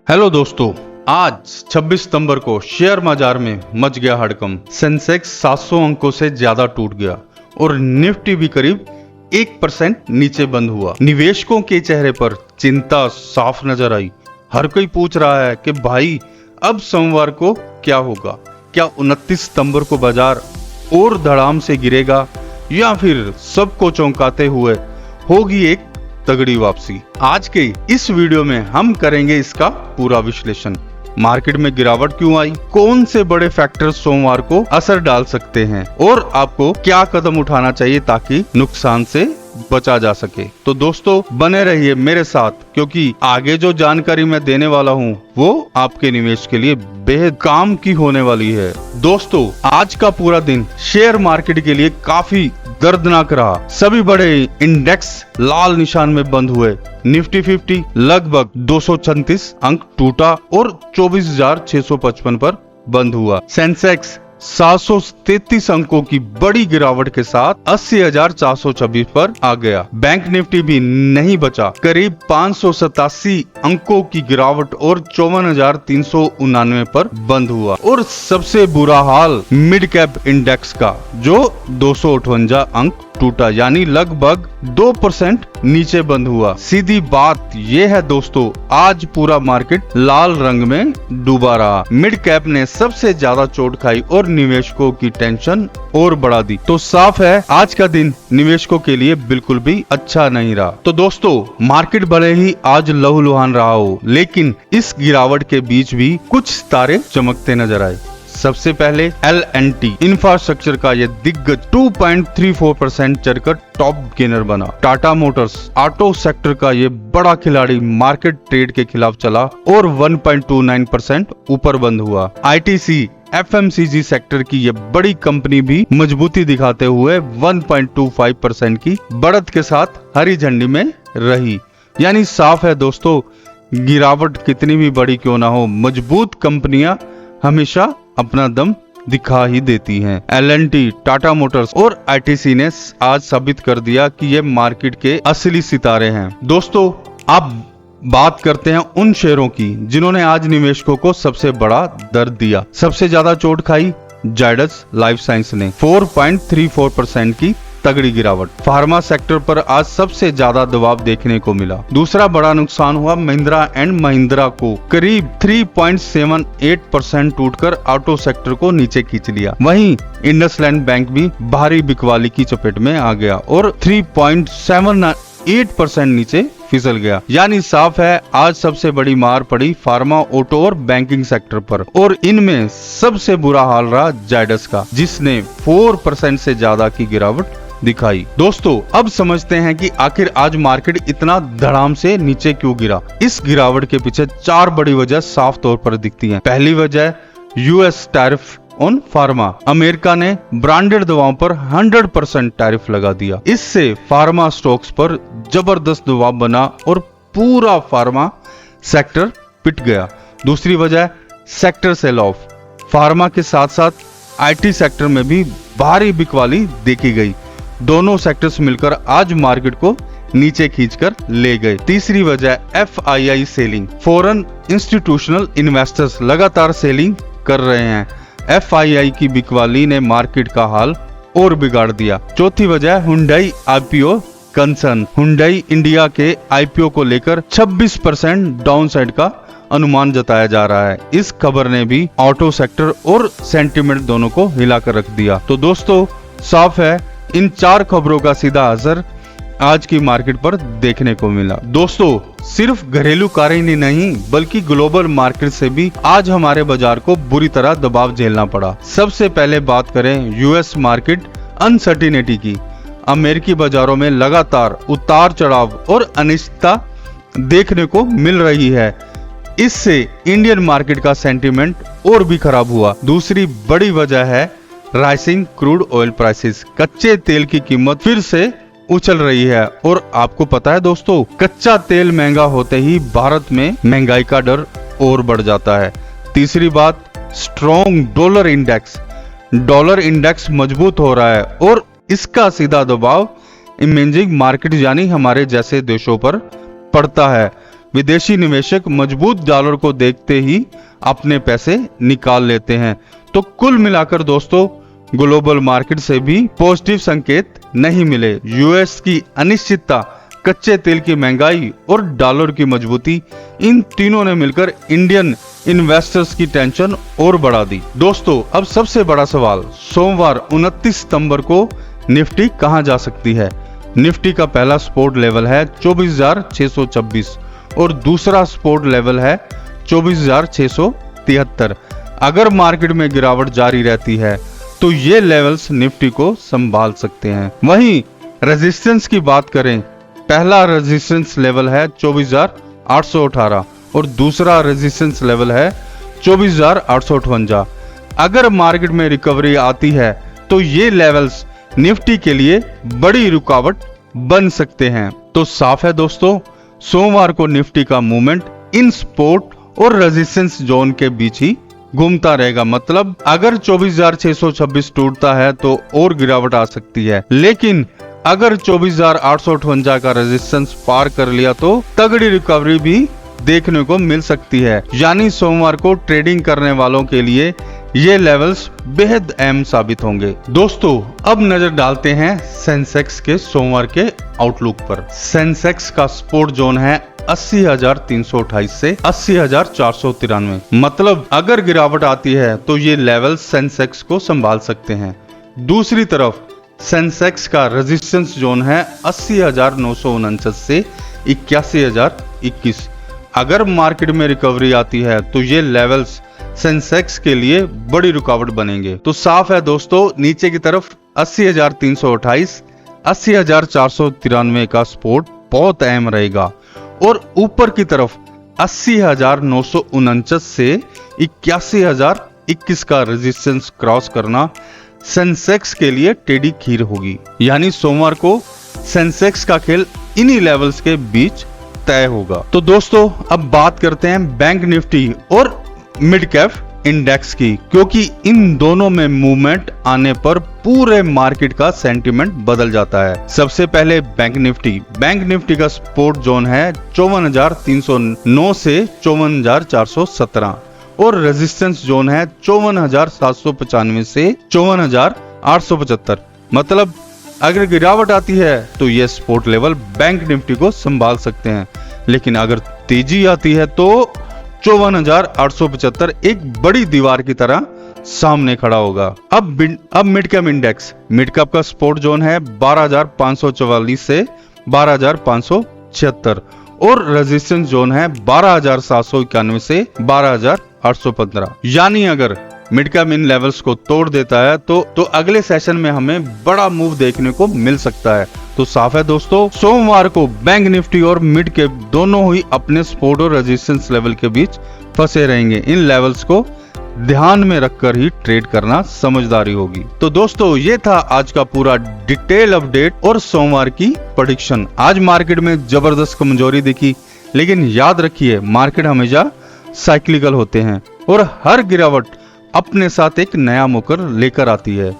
Hello दोस्तों, आज 26 सितंबर को शेयर बाजार में मच गया हड़कंप। सेंसेक्स 700 अंकों से ज्यादा टूट गया और निफ्टी भी करीब 1% नीचे बंद हुआ। निवेशकों के चेहरे पर चिंता साफ नजर आई। हर कोई पूछ रहा है कि भाई अब सोमवार को क्या होगा? क्या 29 सितंबर को बाजार और धड़ाम से गिरेगा या फिर सबको चौंकाते हुए होगी एक तगड़ी वापसी? आज के इस वीडियो में हम करेंगे इसका पूरा विश्लेषण। मार्केट में गिरावट क्यों आई, कौन से बड़े फैक्टर्स सोमवार को असर डाल सकते हैं और आपको क्या कदम उठाना चाहिए ताकि नुकसान से बचा जा सके। तो दोस्तों बने रहिए मेरे साथ, क्योंकि आगे जो जानकारी मैं देने वाला हूँ वो आपके निवेश के लिए बेहद काम की होने वाली है। दोस्तों आज का पूरा दिन शेयर मार्केट के लिए काफी दर्दनाक रहा। सभी बड़े इंडेक्स लाल निशान में बंद हुए। निफ्टी 50 लगभग 236 अंक टूटा और 24,655 पर बंद हुआ। सेंसेक्स 733 अंकों की बड़ी गिरावट के साथ 80,426 पर आ गया। बैंक निफ्टी भी नहीं बचा, करीब 587 अंकों की गिरावट और 54,399 पर बंद हुआ। और सबसे बुरा हाल मिड कैप इंडेक्स का, जो 258 अंक टूटा, यानी लगभग 2% नीचे बंद हुआ। सीधी बात यह है दोस्तों, आज पूरा मार्केट लाल रंग में डूबा रहा। मिड कैप ने सबसे ज्यादा चोट खाई और निवेशकों की टेंशन और बढ़ा दी। तो साफ है आज का दिन निवेशकों के लिए बिल्कुल भी अच्छा नहीं रहा। तो दोस्तों मार्केट भले ही आज लहूलुहान रहा हो, लेकिन इस गिरावट के बीच भी कुछ तारे चमकते नजर आए। सबसे पहले L&T इंफ्रास्ट्रक्चर का ये दिग्गज 2.34% चढ़कर टॉप गेनर बना। टाटा मोटर्स ऑटो सेक्टर का ये बड़ा खिलाड़ी मार्केट ट्रेड के खिलाफ चला और 1.29% ऊपर बंद हुआ। ITC FMCG सेक्टर की ये बड़ी कंपनी भी मजबूती दिखाते हुए 1.25% की बढ़त के साथ हरी झंडी में रही। यानी साफ है दोस्तों, गिरावट कितनी भी बड़ी क्यों ना हो, मजबूत कंपनियां हमेशा अपना दम दिखा ही देती हैं। L&T, टाटा मोटर्स और ITC ने आज साबित कर दिया कि ये मार्केट के असली सितारे हैं। दोस्तों आप बात करते हैं उन शेयरों की जिन्होंने आज निवेशकों को सबसे बड़ा दर्द दिया। सबसे ज्यादा चोट खाई जायडस लाइफ साइंस ने 4.34% की तगड़ी गिरावट। फार्मा सेक्टर पर आज सबसे ज्यादा दबाव देखने को मिला। दूसरा बड़ा नुकसान हुआ महिंद्रा एंड महिंद्रा को, करीब 3.78% टूटकर ऑटो सेक्टर को नीचे खींच लिया। वहीं इंडसलैंड बैंक भी भारी बिकवाली की चपेट में आ गया और 3.78% नीचे फिसल गया। यानी साफ है आज सबसे बड़ी मार पड़ी फार्मा, ऑटो और बैंकिंग सेक्टर पर, और इनमें सबसे बुरा हाल रहा जायडस का, जिसने 4% से ज्यादा की गिरावट दिखाई। दोस्तों अब समझते हैं कि आखिर आज मार्केट इतना धड़ाम से नीचे क्यों गिरा। इस गिरावट के पीछे 4 बड़ी वजह साफ तौर पर दिखती हैं। पहली वजह US tariff on pharma. America ने ब्रांडेड दवाओं पर 100% टैरिफ लगा दिया। इससे फार्मा स्टॉक्स पर जबरदस्त दबाव बना और पूरा फार्मा सेक्टर पिट गया। दूसरी वजह सेक्टर सेल ऑफ। फार्मा के साथ साथ IT सेक्टर में भी भारी बिकवाली देखी गई। दोनों सेक्टर्स मिलकर आज मार्केट को नीचे खींचकर ले गए। तीसरी वजह FII selling. Foreign institutional investors लगातार सेलिंग कर रहे हैं। FII की बिकवाली ने मार्केट का हाल और बिगाड़ दिया। चौथी वजह Hyundai IPO concern. Hyundai India के IPO को लेकर 26% डाउनसाइड का अनुमान जताया जा रहा है। इस खबर ने भी ऑटो सेक्टर और सेंटीमेंट दोनों को हिलाकर रख दिया। तो दोस्तों साफ है इन 4 खबरों का सीधा असर आज की मार्केट पर देखने को मिला। दोस्तों सिर्फ घरेलू कारण ही नहीं बल्कि ग्लोबल मार्केट से भी आज हमारे बाजार को बुरी तरह दबाव झेलना पड़ा। सबसे पहले बात करें US मार्केट अनसर्टिनिटी की। अमेरिकी बाजारों में लगातार उतार चढ़ाव और अनिश्चितता देखने को मिल रही है। इससे इंडियन मार्केट का सेंटीमेंट और भी खराब हुआ। दूसरी बड़ी वजह है राइजिंग क्रूड ऑयल प्राइसेस। कच्चे तेल की कीमत फिर से उछल रही है और आपको पता है दोस्तों, कच्चा तेल महंगा होते ही भारत में महंगाई का डर और बढ़ जाता है। तीसरी बात strong dollar index. Dollar index मजबूत हो रहा है और इसका सीधा दबाव इमर्जिंग मार्केट यानी हमारे जैसे देशों पर पड़ता है। विदेशी निवेशक मजबूत डॉलर को देखते ही अपने पैसे निकाल लेते हैं। तो कुल मिलाकर दोस्तों ग्लोबल मार्केट से भी पॉजिटिव संकेत नहीं मिले। यूएस की अनिश्चितता, कच्चे तेल की महंगाई और डॉलर की मजबूती, इन तीनों ने मिलकर इंडियन इन्वेस्टर्स की टेंशन और बढ़ा दी। दोस्तों अब सबसे बड़ा सवाल, सोमवार 29 सितंबर को निफ्टी कहां जा सकती है। निफ्टी का पहला सपोर्ट लेवल है 24,626 और दूसरा सपोर्ट लेवल है 24,673। अगर मार्केट में गिरावट जारी रहती है तो ये लेवल्स निफ्टी को संभाल सकते हैं। वहीं रेजिस्टेंस की बात करें, पहला रेजिस्टेंस लेवल है 24,818 और दूसरा रेजिस्टेंस लेवल है 24,858। अगर मार्केट में रिकवरी आती है तो ये लेवल्स निफ्टी के लिए बड़ी रुकावट बन सकते हैं। तो साफ है दोस्तों, सोमवार को निफ्टी का मूवमेंट इन सपोर्ट और रेजिस्टेंस जोन के बीच ही घूमता रहेगा। मतलब अगर 24,626 टूटता है तो और गिरावट आ सकती है, लेकिन अगर 24,858 का रेजिस्टेंस पार कर लिया तो तगड़ी रिकवरी भी देखने को मिल सकती है। यानी सोमवार को ट्रेडिंग करने वालों के लिए ये लेवल्स बेहद अहम साबित होंगे। दोस्तों अब नजर डालते हैं सेंसेक्स के सोमवार के आउटलुक पर। सेंसेक्स का सपोर्ट जोन है 80,328 से 80,493। मतलब अगर गिरावट आती है तो ये लेवल सेंसेक्स को संभाल सकते हैं। दूसरी तरफ सेंसेक्स का रेजिस्टेंस जोन है 80,949 से 81,021। अगर मार्केट में रिकवरी आती है तो ये लेवल्स सेंसेक्स के लिए बड़ी रुकावट बनेंगे। तो साफ है दोस्तों, नीचे की तरफ 80,328, 80,493 का सपोर्ट बहुत अहम रहेगा और ऊपर की तरफ 80,949 से 81,021 का रेजिस्टेंस क्रॉस करना सेंसेक्स के लिए टेढ़ी खीर होगी। यानी सोमवार को सेंसेक्स का खेल इन्हीं लेवल्स के बीच तय होगा। तो दोस्तों अब बात करते हैं बैंक निफ्टी और मिड कैप इंडेक्स की, क्योंकि इन दोनों में मूवमेंट आने पर पूरे मार्केट का सेंटीमेंट बदल जाता है। सबसे पहले बैंक निफ्टी का सपोर्ट जोन है 54,309 से 54,417 और रेजिस्टेंस जोन है 54,795 से 54,875। मतलब अगर गिरावट आती है तो ये सपोर्ट लेवल बैंक निफ्टी को संभाल सकते हैं, लेकिन अगर तेजी आती है तो 54,875 एक बड़ी दीवार की तरह सामने खड़ा होगा। अब mid cap index, mid cap का सपोर्ट जोन है 12,544 से 12,576 और रेजिस्टेंस जोन है 12,791 से 12,815। यानी अगर मिड कैप इन लेवल्स को तोड़ देता है तो अगले सेशन में हमें बड़ा मूव देखने को मिल सकता है। तो साफ है दोस्तों, सोमवार को बैंक निफ्टी और मिड कैप दोनों ही अपने सपोर्ट और रेजिस्टेंस लेवल के बीच फंसे रहेंगे। इन लेवल्स को ध्यान में रखकर ही ट्रेड करना समझदारी होगी। तो दोस्तों ये था आज का पूरा डिटेल अपडेट और सोमवार की प्रेडिक्शन। आज मार्केट में जबरदस्त कमजोरी दिखी, लेकिन याद रखिए मार्केट हमेशा साइक्लिकल होते हैं और हर गिरावट अपने साथ एक नया मौका लेकर आती है।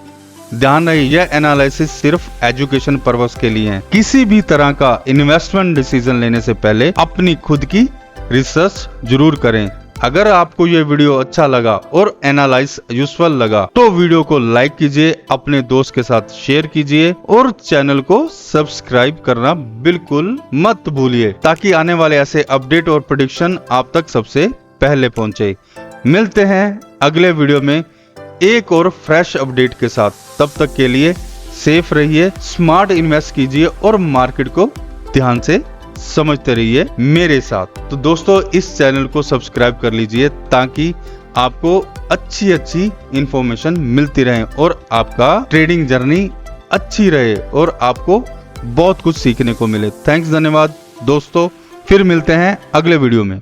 ध्यान रहे यह एनालिसिस सिर्फ एजुकेशन पर्पस के लिए है। किसी भी तरह का इन्वेस्टमेंट डिसीजन लेने से पहले अपनी खुद की रिसर्च जरूर करें। अगर आपको ये वीडियो अच्छा लगा और एनालाइज यूजफुल लगा तो वीडियो को लाइक कीजिए, अपने दोस्त के साथ शेयर कीजिए और चैनल को सब्सक्राइब करना बिल्कुल मत भूलिए, ताकि आने वाले ऐसे अपडेट और प्रेडिक्शन आप तक सबसे पहले पहुंचे। मिलते हैं अगले वीडियो में एक और फ्रेश अपडेट के साथ। तब तक के लिए सेफ रहिए, स्मार्ट इन्वेस्ट कीजिए और मार्केट को ध्यान से समझते रहिए मेरे साथ। तो दोस्तों इस चैनल को सब्सक्राइब कर लीजिए ताकि आपको अच्छी इंफॉर्मेशन मिलती रहे और आपका ट्रेडिंग जर्नी अच्छी रहे और आपको बहुत कुछ सीखने को मिले। थैंक्स, धन्यवाद दोस्तों, फिर मिलते हैं अगले वीडियो में।